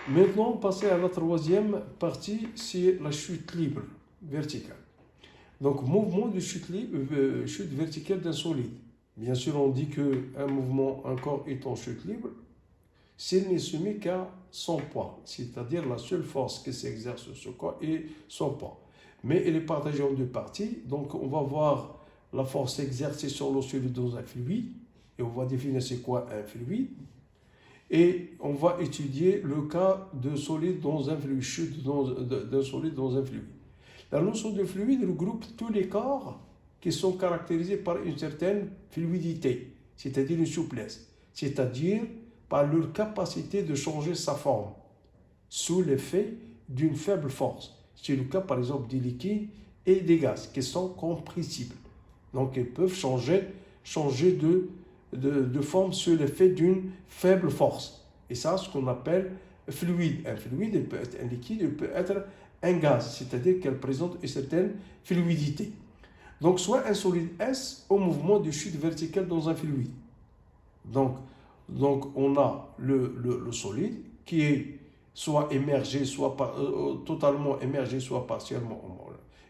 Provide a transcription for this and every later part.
Maintenant, passer à la troisième partie, c'est la chute libre, verticale. Donc, mouvement de chute verticale d'un solide. Bien sûr, on dit qu'un mouvement, un corps est en chute libre, s'il n'est soumis qu'à son poids, c'est-à-dire la seule force qui s'exerce sur ce corps est son poids. Mais elle est partagée en deux parties, donc on va voir la force exercée sur le solide dans un fluide, et on va définir c'est quoi un fluide, et on va étudier le cas de solide dans un fluide, chute d'un solide dans un fluide. La notion de fluide regroupe tous les corps qui sont caractérisés par une certaine fluidité, c'est-à-dire une souplesse, c'est-à-dire par leur capacité de changer sa forme sous l'effet d'une faible force. C'est le cas par exemple des liquides et des gaz qui sont compressibles. Donc ils peuvent changer de forme sous l'effet d'une faible force. Et ça, ce qu'on appelle fluide. Un fluide, il peut être un liquide, il peut être un gaz, c'est-à-dire qu'elle présente une certaine fluidité. Donc, soit un solide S au mouvement de chute verticale dans un fluide. Donc on a le solide qui est soit émergé, soit totalement émergé, soit partiellement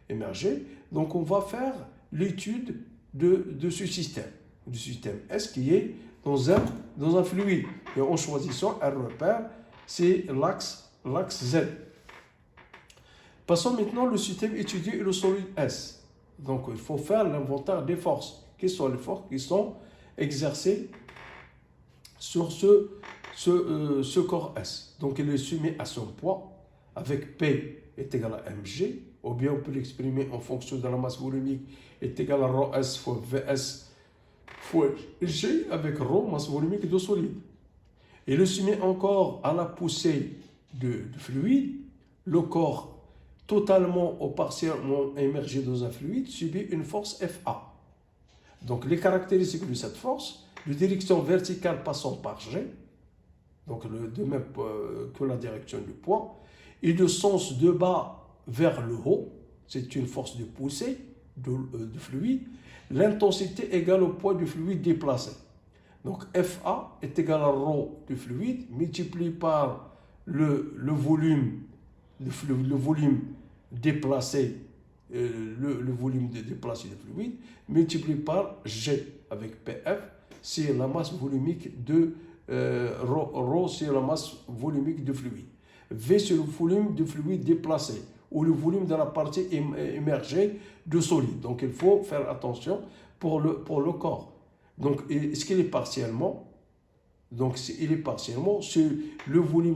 émergé. Donc, on va faire l'étude de ce système, du système S qui est dans un fluide. Et en choisissant un repère, c'est l'axe Z. Passons maintenant au système étudié et le solide S. Donc, il faut faire l'inventaire des forces. Quelles sont les forces qui sont exercées sur ce corps S? Donc, il est soumis à son poids avec P est égal à mg, ou bien on peut l'exprimer en fonction de la masse volumique est égal à ρ S fois Vs fois G avec ρ, masse volumique de solide. Il est soumis encore à la poussée de fluide. Le corps totalement ou partiellement émergé dans un fluide subit une force Fa. Donc les caractéristiques de cette force, de direction verticale passant par G, donc de même que la direction du poids, et de sens de bas vers le haut, c'est une force de poussée de fluide, l'intensité égale au poids du fluide déplacé. Donc Fa est égal à ρ du fluide multiplié par le volume déplacé, le volume déplacé du fluide multiplié par G avec Pf, c'est la masse volumique de ρ, c'est la masse volumique du fluide. V, c'est le volume du fluide déplacé ou le volume de la partie émergée de solide. Donc il faut faire attention pour le corps. Donc est-ce qu'il est partiellement? Donc il est partiellement sur le volume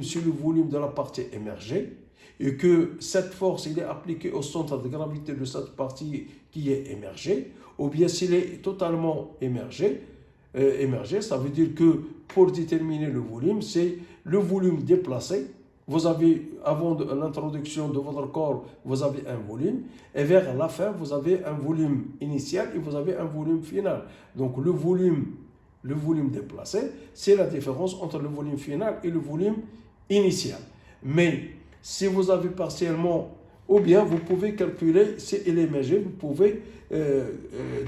de la partie émergée, et que cette force il est appliquée au centre de gravité de cette partie qui est émergée, ou bien s'il est totalement émergé, ça veut dire que pour déterminer le volume, c'est le volume déplacé. Vous avez, avant l'introduction de votre corps, vous avez un volume, et vers la fin, vous avez un volume initial et vous avez un volume final. Donc le volume déplacé, c'est la différence entre le volume final et le volume initial. Mais si vous avez partiellement, ou bien vous pouvez calculer, si il est émergé, vous pouvez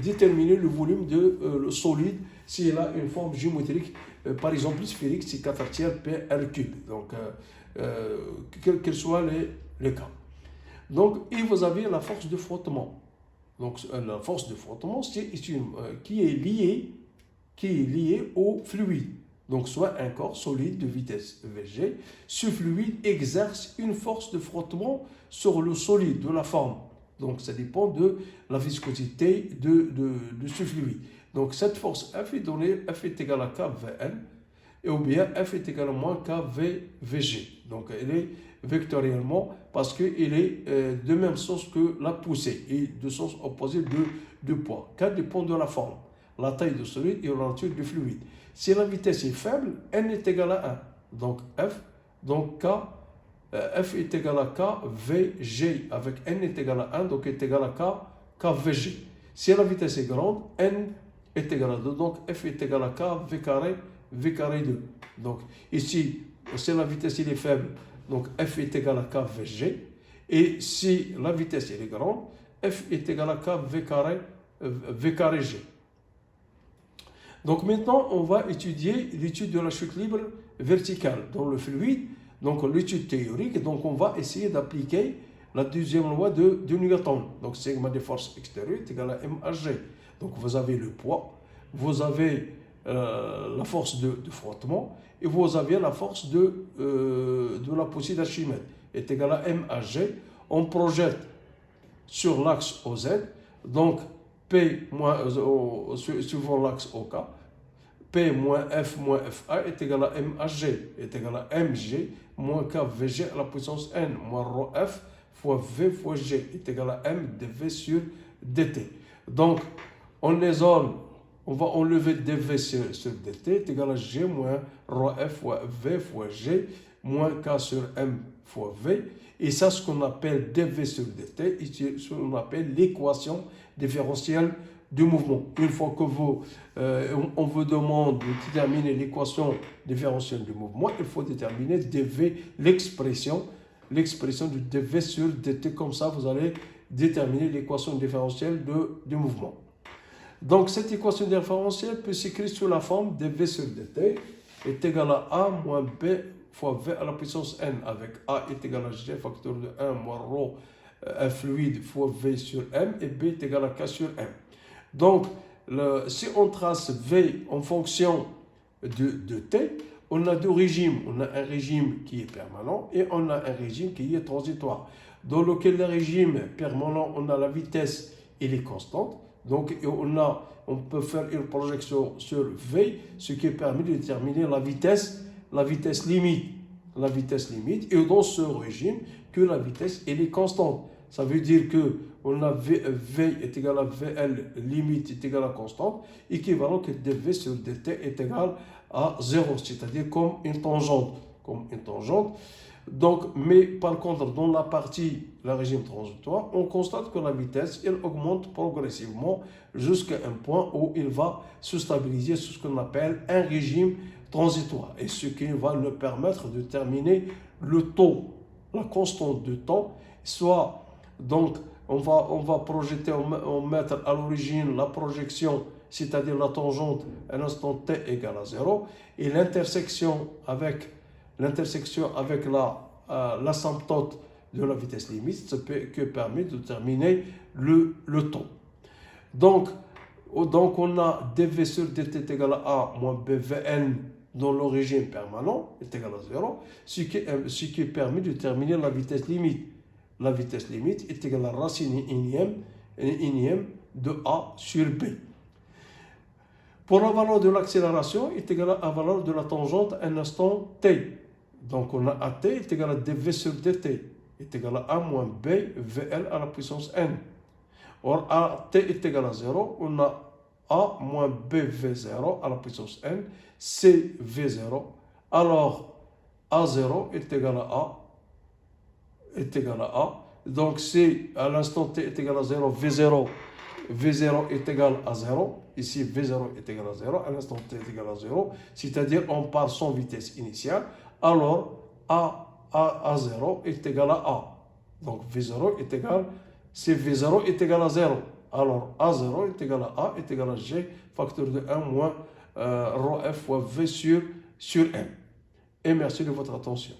déterminer le volume le solide s'il a une forme géométrique, par exemple sphérique, c'est 4 tiers P/R3. Donc, quels soient les cas. Donc, et vous avez la force de frottement. Donc, la force de frottement, c'est qui est liée au fluide. Donc, soit un corps solide de vitesse Vg, ce fluide exerce une force de frottement sur le solide de la forme. Donc, ça dépend de la viscosité de ce fluide. Donc, cette force F est donnée, F est égale à KVN, et ou bien F est égal à moins KVG. Donc, elle est vectoriellement parce qu'il est de même sens que la poussée et de sens opposé de poids. K dépend de la forme, la taille du solide et la nature du fluide. Si la vitesse est faible, N est égal à 1. Donc, F est égal à KVG avec N est égal à 1, donc est égal à KVG. Si la vitesse est grande, N est égal à 2, donc F est égal à KV carré V carré 2. Donc ici, si la vitesse est faible, donc F est égal à KVG. Et si la vitesse est grande, F est égal à KV carré V carré G. Donc maintenant, on va étudier l'étude de la chute libre verticale dans le fluide. donc l'étude théorique, donc on va essayer d'appliquer la deuxième loi de Newton. Donc sigma des forces extérieures est égal à MHG. Donc vous avez le poids, vous avez la force de frottement et vous avez la force de la poussée d'Archimède est égal à MHG. On projette sur l'axe OZ, donc P moins, suivant l'axe OK, P moins FA est égal à MHG, est égal à MG moins KVG à la puissance N, moins ρ F fois V fois G, est égal à M dV sur dt. Donc, on isole, on va enlever dV sur dt, est égal à G moins ρ F fois V fois G, moins K sur M fois V. Et ça, ce qu'on appelle dV sur dt, ce qu'on appelle l'équation différentielle du mouvement. Une fois que on vous demande de déterminer l'équation différentielle du mouvement, il faut déterminer dV, l'expression du dV sur dt. Comme ça, vous allez déterminer l'équation différentielle du mouvement. Donc, cette équation différentielle peut s'écrire sous la forme dV sur dt est égal à A moins B fois V à la puissance N, avec A est égal à G facteur de 1 moins ρ un fluide fois V sur M, et B est égal à K sur M. Donc, si on trace V en fonction de T, on a deux régimes. On a un régime qui est permanent et on a un régime qui est transitoire. Dans lequel le régime permanent, on a la vitesse, elle est constante. Donc, on peut faire une projection sur V, ce qui permet de déterminer la vitesse limite. La vitesse limite. Et dans ce régime, que la vitesse, elle est constante. Ça veut dire que on a v est égal à VL, limite est égal à constante, équivalent que dV sur dt est égal à 0, c'est-à-dire comme une tangente. Donc, mais par contre, dans la partie, le régime transitoire, on constate que la vitesse, elle augmente progressivement jusqu'à un point où il va se stabiliser sur ce qu'on appelle un régime transitoire. Et ce qui va nous permettre de déterminer le taux, la constante de temps, soit, donc, on va projeter, on mettre à l'origine la projection, c'est-à-dire la tangente, à un instant t égale à 0, et l'intersection avec l'asymptote de la vitesse limite, ce qui permet de déterminer le temps. Donc, on a dV sur dt est égal à A moins BVN dans le régime permanent est égal à 0, ce qui permet de déterminer la vitesse limite. La vitesse limite est égale à racine énième de A sur B. Pour la valeur de l'accélération est égale à la valeur de la tangente à un instant t. Donc on a AT est égal à dV sur dt est égal à A moins B VL à la puissance N. Or AT est égal à 0, on a A moins BV0 à la puissance N, CV0. Alors A0 est égal à A. Donc si à l'instant t est égal à 0, V0 est égal à 0. Ici, V0 est égal à 0. À l'instant t est égal à 0. C'est-à-dire on part sans vitesse initiale. Alors A0 est égal à A. Donc V0 est égal, si V0 est égal à 0. Alors A0 est égal à A est égal à G, facteur de 1 moins ρf fois V sur M. Et merci de votre attention.